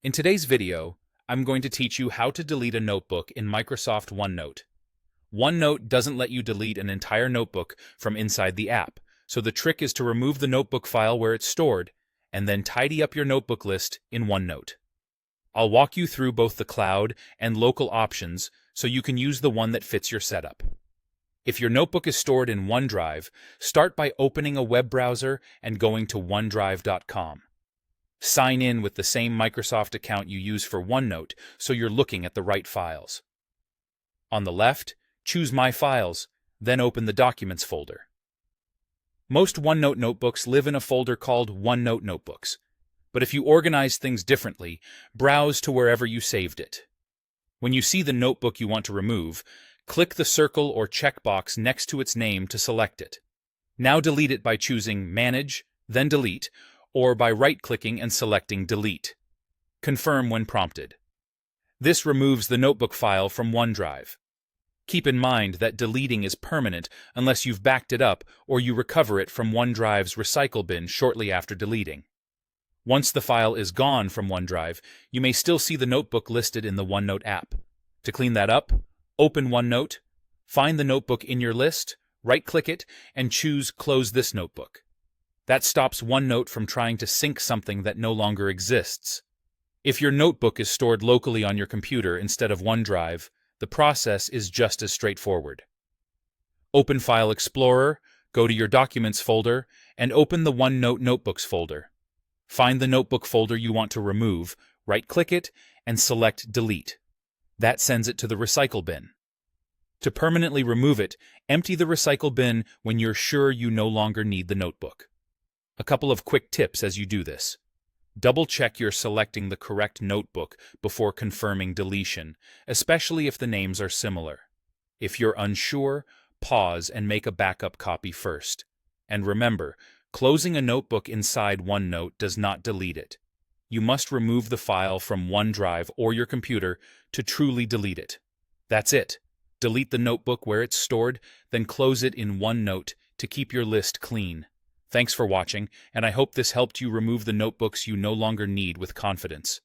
In today's video, I'm going to teach you how to delete a notebook in Microsoft OneNote. OneNote doesn't let you delete an entire notebook from inside the app, so the trick is to remove the notebook file where it's stored and then tidy up your notebook list in OneNote. I'll walk you through both the cloud and local options so you can use the one that fits your setup. If your notebook is stored in OneDrive, start by opening a web browser and going to onedrive.com. Sign in with the same Microsoft account you use for OneNote so you're looking at the right files. On the left, choose My Files, then open the Documents folder. Most OneNote notebooks live in a folder called OneNote Notebooks, but if you organize things differently, browse to wherever you saved it. When you see the notebook you want to remove, click the circle or checkbox next to its name to select it. Now delete it by choosing Manage, then Delete, or by right-clicking and selecting Delete. Confirm when prompted. This removes the notebook file from OneDrive. Keep in mind that deleting is permanent unless you've backed it up or you recover it from OneDrive's recycle bin shortly after deleting. Once the file is gone from OneDrive, you may still see the notebook listed in the OneNote app. To clean that up, open OneNote, find the notebook in your list, right-click it, and choose Close this notebook. That stops OneNote from trying to sync something that no longer exists. If your notebook is stored locally on your computer instead of OneDrive, the process is just as straightforward. Open File Explorer, go to your Documents folder, and open the OneNote Notebooks folder. Find the notebook folder you want to remove, right-click it, and select Delete. That sends it to the recycle bin. To permanently remove it, empty the recycle bin when you're sure you no longer need the notebook. A couple of quick tips as you do this. Double-check you're selecting the correct notebook before confirming deletion, especially if the names are similar. If you're unsure, pause and make a backup copy first. And remember, closing a notebook inside OneNote does not delete it. You must remove the file from OneDrive or your computer to truly delete it. That's it. Delete the notebook where it's stored, then close it in OneNote to keep your list clean. Thanks for watching, and I hope this helped you remove the notebooks you no longer need with confidence.